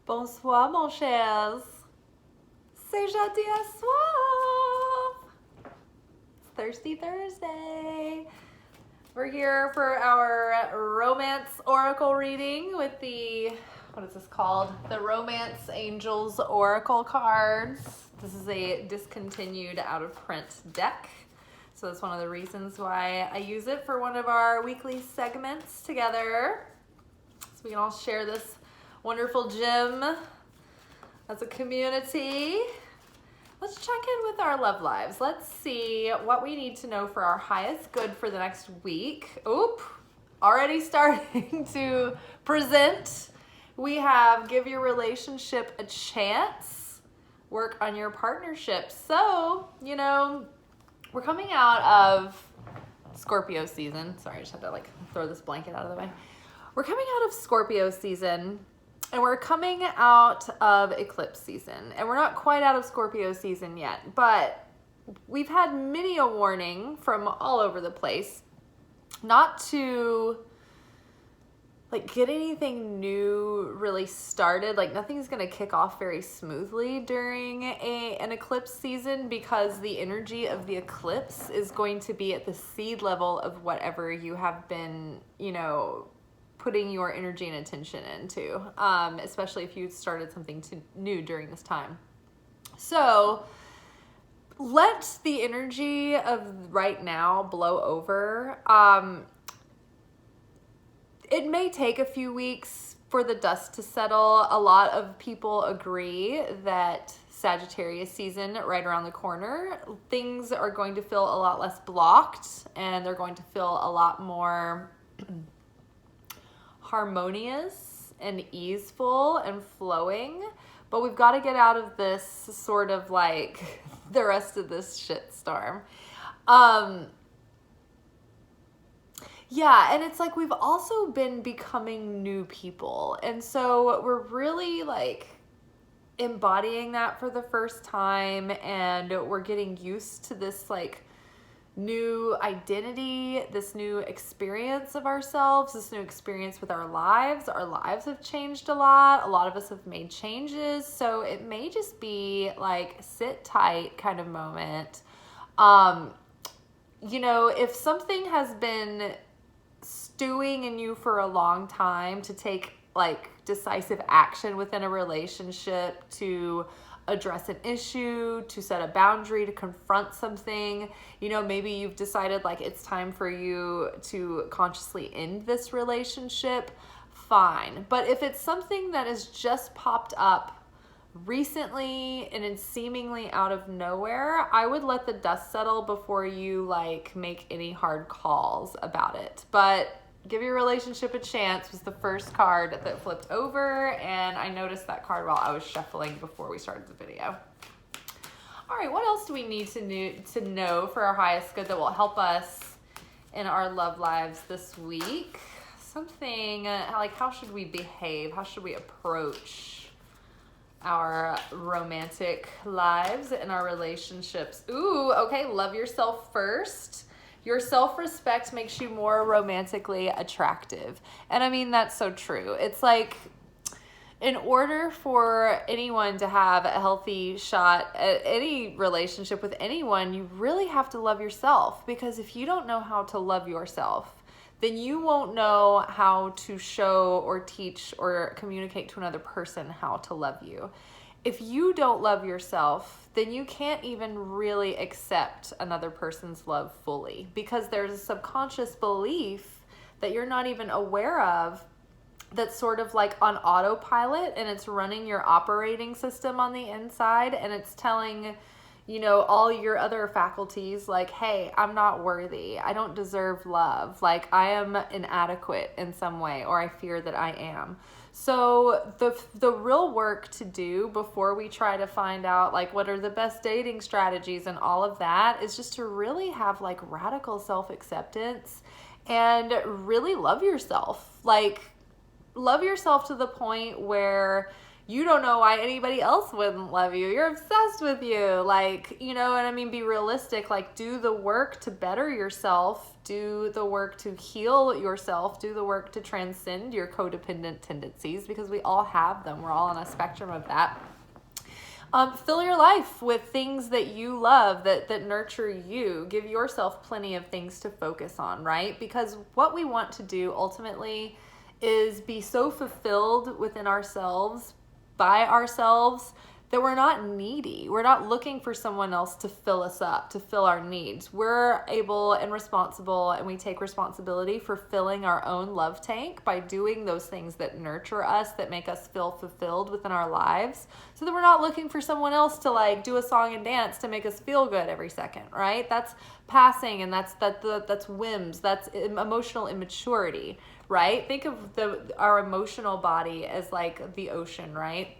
Bonsoir, mon chers. C'est jeudi à soir. It's Thirsty Thursday. We're here for our romance oracle reading with the, what is this called? The Romance Angels Oracle cards. This is a discontinued out of print deck. So that's one of the reasons why I use it for one of our weekly segments together. So we can all share this wonderful gem as a community. Let's check in with our love lives. Let's see what we need to know for our highest good for the next week. Oop, already starting to present. We have give your relationship a chance, work on your partnership. So, you know, we're coming out of Scorpio season. Sorry, I just had to throw this blanket out of the way. We're coming out of Scorpio season. And we're coming out of eclipse season. And we're not quite out of Scorpio season yet, but we've had many a warning from all over the place not to get anything new really started. Nothing's gonna kick off very smoothly during an eclipse season, because the energy of the eclipse is going to be at the seed level of whatever you have been, putting your energy and attention into, especially if you started something new during this time. So let the energy of right now blow over. It may take a few weeks for the dust to settle. A lot of people agree that Sagittarius season right around the corner, things are going to feel a lot less blocked, and they're going to feel a lot more harmonious and easeful and flowing. But we've got to get out of this sort of the rest of this shitstorm. Yeah, and it's we've also been becoming new people. And so we're really embodying that for the first time, and we're getting used to this new identity, this new experience of ourselves, this new experience with our lives. Our lives have changed a lot. A lot of us have made changes. So it may just be sit tight kind of moment. If something has been stewing in you for a long time, to take decisive action within a relationship, to address an issue, to set a boundary, to confront something, maybe you've decided it's time for you to consciously end this relationship, fine. But if it's something that has just popped up recently and is seemingly out of nowhere, I would let the dust settle before you make any hard calls about it. But give your relationship a chance was the first card that flipped over, and I noticed that card while I was shuffling before we started the video. All right, what else do we need to know for our highest good that will help us in our love lives this week? Something how should we behave? How should we approach our romantic lives and our relationships? Ooh, okay, love yourself first. Your self-respect makes you more romantically attractive. And I mean, that's so true. It's in order for anyone to have a healthy shot at any relationship with anyone, you really have to love yourself. Because if you don't know how to love yourself, then you won't know how to show or teach or communicate to another person how to love you. If you don't love yourself, then you can't even really accept another person's love fully, because there's a subconscious belief that you're not even aware of that's sort of on autopilot, and it's running your operating system on the inside, and it's telling all your other faculties hey, I'm not worthy, I don't deserve love, I am inadequate in some way, or I fear that I am. So the real work to do before we try to find out what are the best dating strategies and all of that is just to really have radical self-acceptance and really love yourself. Love yourself to the point where you don't know why anybody else wouldn't love you. You're obsessed with you. Like, you know what I mean? Be realistic. Like, do the work to better yourself. Do the work to heal yourself. Do the work to transcend your codependent tendencies, because we all have them. We're all on a spectrum of that. Fill your life with things that you love, that nurture you. Give yourself plenty of things to focus on, right? Because what we want to do ultimately is be so fulfilled within ourselves, by ourselves, that we're not needy. We're not looking for someone else to fill us up, to fill our needs. We're able and responsible, and we take responsibility for filling our own love tank by doing those things that nurture us, that make us feel fulfilled within our lives, so that we're not looking for someone else to like do a song and dance to make us feel good every second, right? That's passing, and that's whims, that's emotional immaturity, right? Think of our emotional body as like the ocean, right?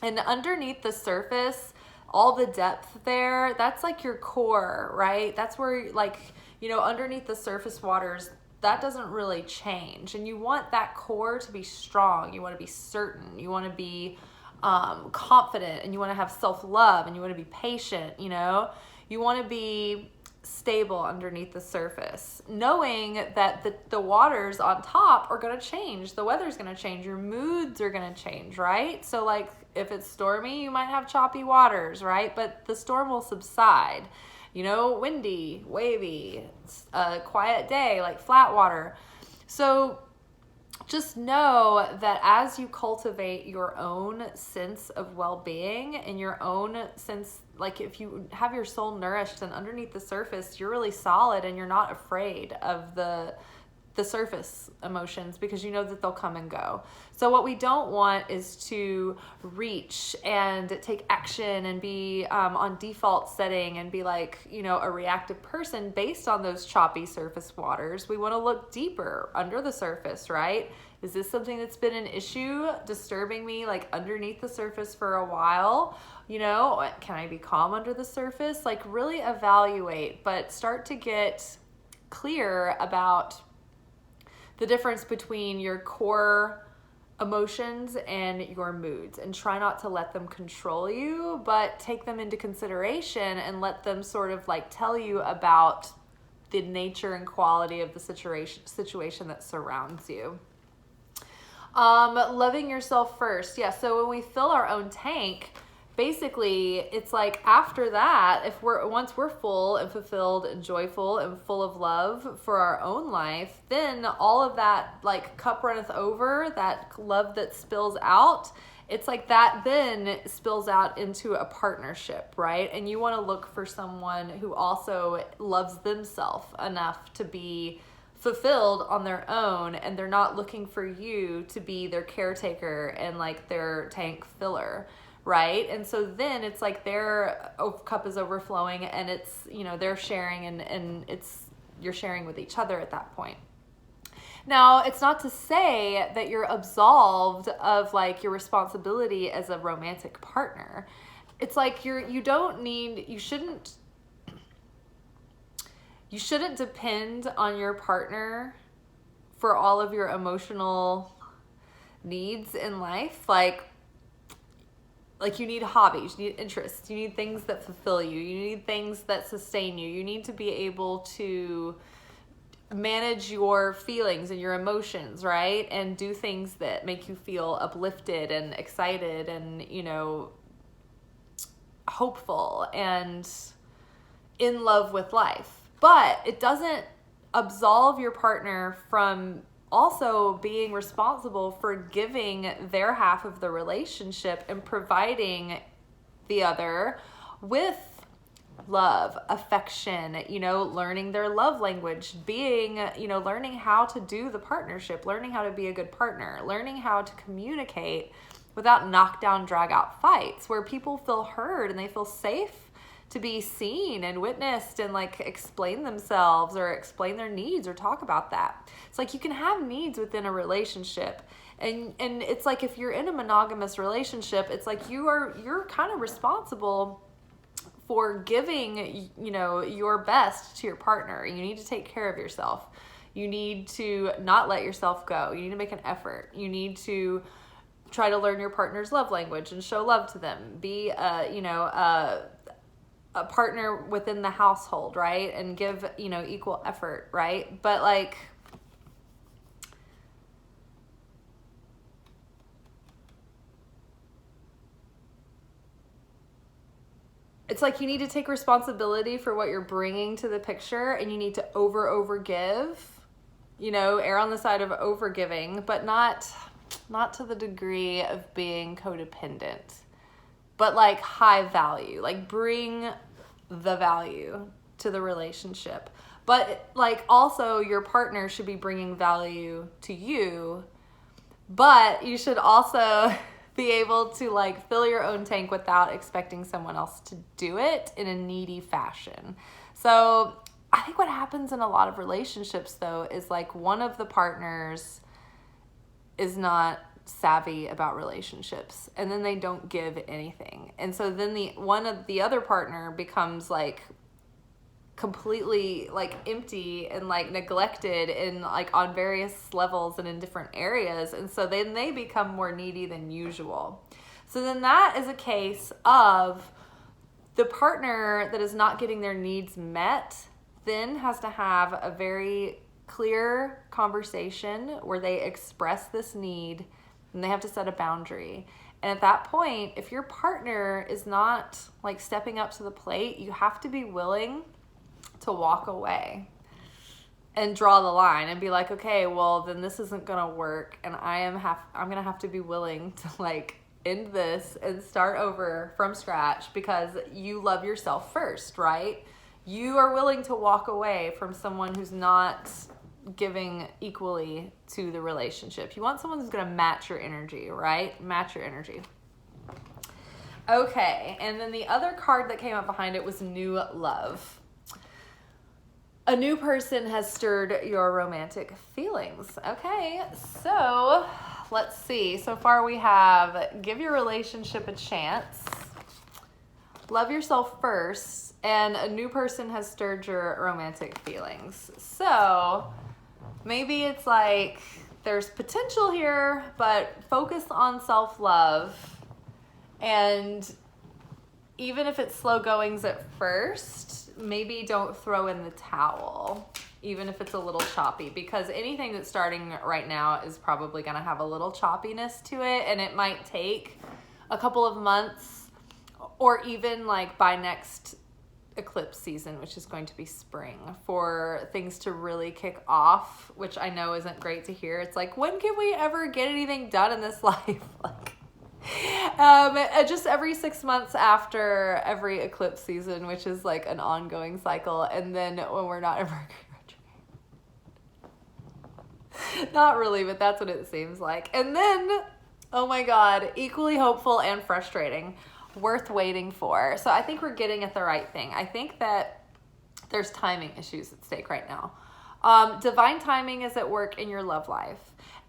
And underneath the surface, all the depth there, that's like your core, right? That's where, like, you know, underneath the surface waters, that doesn't really change. And you want that core to be strong. You want to be certain. You want to be confident, and you want to have self-love, and you want to be patient, you know? You want to be stable underneath the surface, knowing that the waters on top are going to change. The weather's going to change. Your moods are going to change, right? So like if it's stormy, you might have choppy waters, right? But the storm will subside. You know, windy, wavy, a quiet day, like flat water. So just know that as you cultivate your own sense of well-being and your own sense, like if you have your soul nourished and underneath the surface, you're really solid and you're not afraid of the surface emotions, because you know that they'll come and go. So what we don't want is to reach and take action and be on default setting and be like, you know, a reactive person based on those choppy surface waters. We want to look deeper under the surface, right? Is this something that's been an issue disturbing me like underneath the surface for a while? You know, can I be calm under the surface? Like really evaluate, but start to get clear about the difference between your core emotions and your moods, and try not to let them control you, but take them into consideration and let them sort of like tell you about the nature and quality of the situation that surrounds you. Loving yourself first. Yeah. So when we fill our own tank, basically it's like after that, once we're full and fulfilled and joyful and full of love for our own life, then all of that like cup runneth over, that love that spills out, it's like that then spills out into a partnership, right? And you want to look for someone who also loves themselves enough to be fulfilled on their own, and they're not looking for you to be their caretaker and like their tank filler, right? And so then it's like their cup is overflowing, and it's, you know, they're sharing, and you're sharing with each other at that point. Now, it's not to say that you're absolved of like your responsibility as a romantic partner. It's like you shouldn't depend on your partner for all of your emotional needs in life. Like you need hobbies, you need interests, you need things that fulfill you, you need things that sustain you. You need to be able to manage your feelings and your emotions, right? And do things that make you feel uplifted and excited and, you know, hopeful and in love with life. But it doesn't absolve your partner from also being responsible for giving their half of the relationship and providing the other with love, affection, you know, learning their love language, being, you know, learning how to do the partnership, learning how to be a good partner, learning how to communicate without knockdown, drag out fights, where people feel heard and they feel safe to be seen and witnessed and like explain themselves or explain their needs or talk about that. It's like you can have needs within a relationship, and it's like if you're in a monogamous relationship, it's like you're kind of responsible for giving, you know, your best to your partner. You need to take care of yourself. You need to not let yourself go. You need to make an effort. You need to try to learn your partner's love language and show love to them. Be a partner within the household, right? And give, equal effort, right? But like, it's like you need to take responsibility for what you're bringing to the picture, and you need to over give, err on the side of over giving, but not to the degree of being codependent, but like high value, like bring the value to the relationship. But like also your partner should be bringing value to you, but you should also be able to like fill your own tank without expecting someone else to do it in a needy fashion. So I think what happens in a lot of relationships though is like one of the partners is not savvy about relationships, and then they don't give anything. And so then one of the other partner becomes like completely like empty and like neglected and like on various levels and in different areas, and so then they become more needy than usual. So then that is a case of the partner that is not getting their needs met then has to have a very clear conversation where they express this need, and they have to set a boundary. And at that point, if your partner is not like stepping up to the plate, you have to be willing to walk away and draw the line and be like, okay, well then this isn't gonna work, and I'm gonna have to be willing to like end this and start over from scratch, because you love yourself first, right? You are willing to walk away from someone who's not giving equally to the relationship. You want someone who's gonna match your energy, right? Match your energy. Okay, and then the other card that came up behind it was new love. A new person has stirred your romantic feelings. Okay, so let's see. So far we have give your relationship a chance, love yourself first, and a new person has stirred your romantic feelings. So maybe it's like there's potential here, but focus on self-love. And even if it's slow goings at first, maybe don't throw in the towel, even if it's a little choppy, because anything that's starting right now is probably going to have a little choppiness to it, and it might take a couple of months or even like by next eclipse season, which is going to be spring, for things to really kick off, which I know isn't great to hear. It's like, when can we ever get anything done in this life? Like, just every 6 months after every eclipse season, which is like an ongoing cycle, and then when we're not ever not really, but that's what it seems like. And then, oh my God, equally hopeful and frustrating, worth waiting for. So I think we're getting at the right thing. I think that there's timing issues at stake right now. Divine timing is at work in your love life.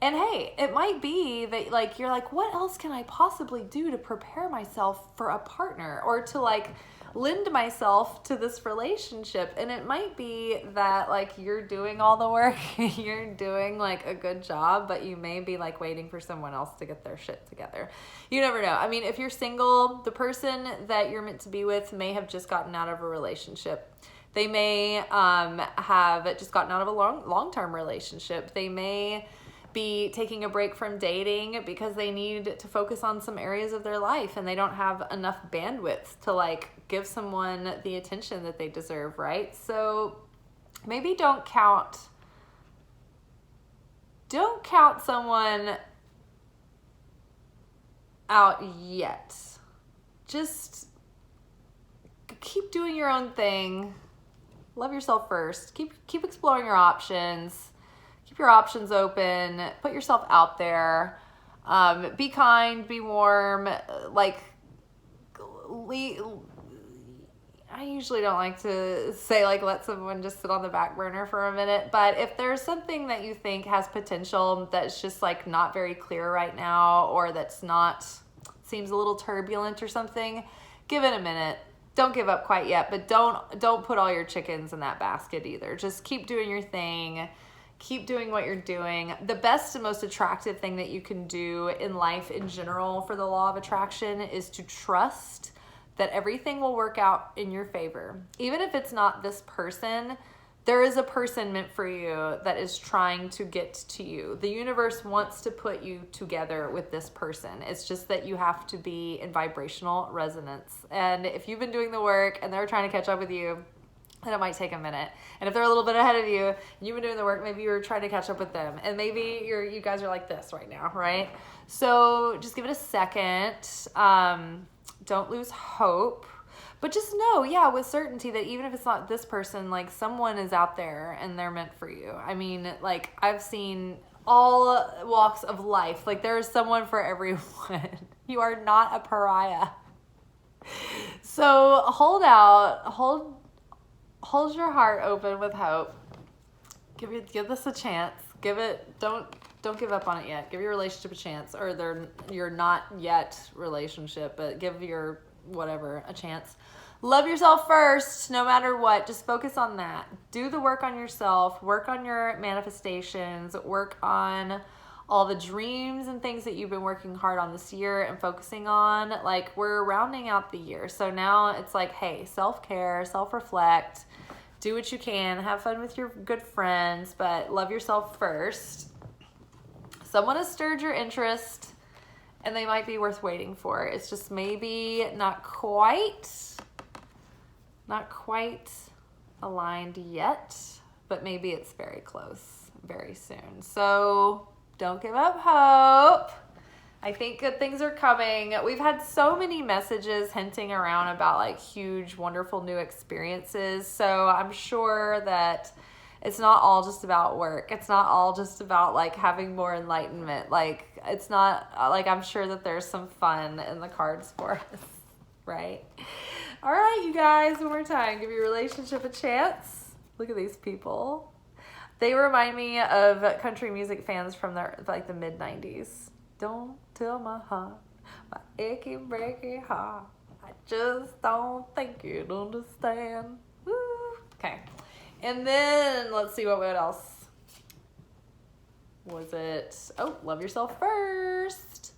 And hey, it might be that like you're like, what else can I possibly do to prepare myself for a partner, or to like lend myself to this relationship? And it might be that like you're doing all the work, you're doing like a good job, but you may be like waiting for someone else to get their shit together. You never know. I mean, if you're single, the person that you're meant to be with may have just gotten out of a relationship. They may have just gotten out of a long-term relationship. They may be taking a break from dating because they need to focus on some areas of their life, and they don't have enough bandwidth to like give someone the attention that they deserve, right? So maybe don't count someone out yet. Just keep doing your own thing. Love yourself first. Keep exploring your options. Keep your options open. Put yourself out there. Be kind. Be warm. I usually don't like to say like let someone just sit on the back burner for a minute, but if there's something that you think has potential that's just like not very clear right now, or that's not, seems a little turbulent or something, give it a minute. Don't give up quite yet, but don't put all your chickens in that basket either. Just keep doing your thing. Keep doing what you're doing. The best and most attractive thing that you can do in life in general for the law of attraction is to trust that everything will work out in your favor. Even if it's not this person, there is a person meant for you that is trying to get to you. The universe wants to put you together with this person. It's just that you have to be in vibrational resonance. And if you've been doing the work and they're trying to catch up with you, then it might take a minute. And if they're a little bit ahead of you and you've been doing the work, maybe you're trying to catch up with them. And maybe you guys are like this right now, right? So just give it a second. Don't lose hope. But just know, with certainty that even if it's not this person, like someone is out there and they're meant for you. I mean, like I've seen all walks of life. Like there is someone for everyone. You are not a pariah. So hold out, hold your heart open with hope. Give this a chance. Don't give up on it yet. Give your relationship a chance, or your not yet relationship, but give your whatever a chance. Love yourself first, no matter what. Just focus on that. Do the work on yourself. Work on your manifestations. Work on all the dreams and things that you've been working hard on this year and focusing on. Like, we're rounding out the year. So now it's like, hey, self-care, self-reflect. Do what you can. Have fun with your good friends, but love yourself first. Someone has stirred your interest, and they might be worth waiting for. It's just maybe not quite aligned yet, but maybe it's very close very soon. So don't give up hope. I think good things are coming. We've had so many messages hinting around about like huge, wonderful new experiences. So I'm sure that it's not all just about work. It's not all just about like having more enlightenment. Like it's not like, I'm sure that there's some fun in the cards for us, right? All right, you guys, one more time. Give your relationship a chance. Look at these people. They remind me of country music fans from the mid 90s. Don't tell my heart, my achy breaky heart. I just don't think you'd understand. Woo. Okay. And then let's see what else was it. Oh, love yourself first.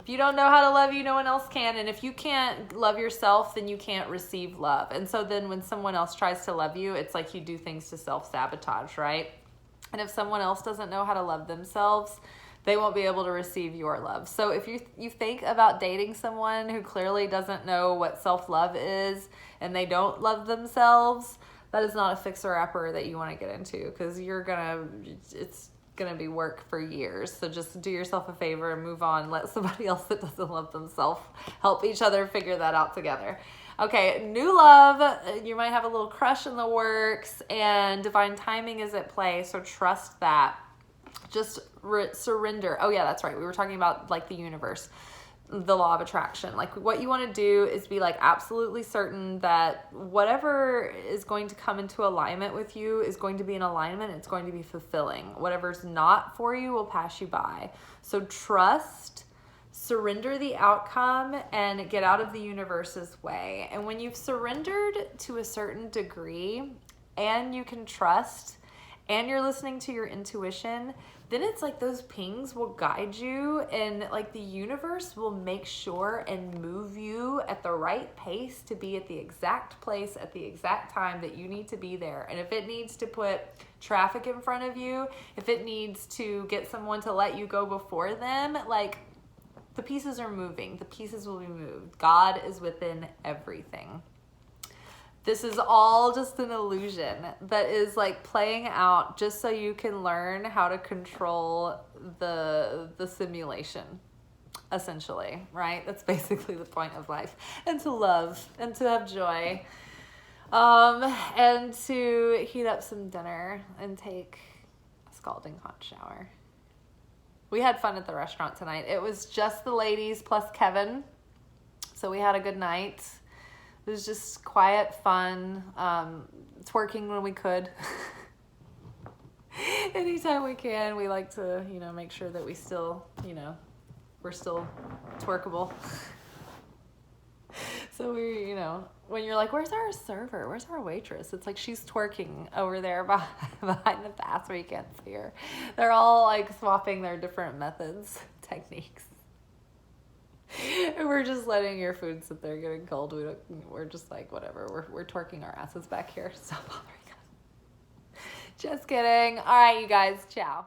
If you don't know how to love you, no one else can. And if you can't love yourself, then you can't receive love. And so then when someone else tries to love you, it's like you do things to self-sabotage, right? And if someone else doesn't know how to love themselves, they won't be able to receive your love. So if you think about dating someone who clearly doesn't know what self-love is and they don't love themselves, that is not a fixer-upper that you want to get into, because it's going to be work for years. So just do yourself a favor and move on. Let somebody else that doesn't love themselves help each other figure that out together. Okay, new love. You might have a little crush in the works, and divine timing is at play, so trust that. Just surrender. Oh yeah, that's right. We were talking about like the universe, the law of attraction. Like what you want to do is be like absolutely certain that whatever is going to come into alignment with you is going to be in alignment. It's going to be fulfilling. Whatever's not for you will pass you by. So trust, surrender the outcome, and get out of the universe's way. And when you've surrendered to a certain degree and you can trust and you're listening to your intuition, then it's like those pings will guide you, and like the universe will make sure and move you at the right pace to be at the exact place at the exact time that you need to be there. And if it needs to put traffic in front of you, if it needs to get someone to let you go before them, like the pieces are moving. The pieces will be moved. God is within everything. This is all just an illusion that is like playing out just so you can learn how to control the simulation, essentially, right? That's basically the point of life. And to love and to have joy, and to heat up some dinner and take a scalding hot shower. We had fun at the restaurant tonight. It was just the ladies plus Kevin, so we had a good night. It was just quiet, fun, twerking when we could. Anytime we can, we like to, make sure that we still, we're still twerkable. So when you're like, where's our server? Where's our waitress? It's like she's twerking over there behind the pass where you can't see her. They're all like swapping their different methods, techniques. And we're just letting your food sit there getting cold. We're just like, whatever. We're twerking our asses back here. Stop bothering us. Just kidding. All right, you guys. Ciao.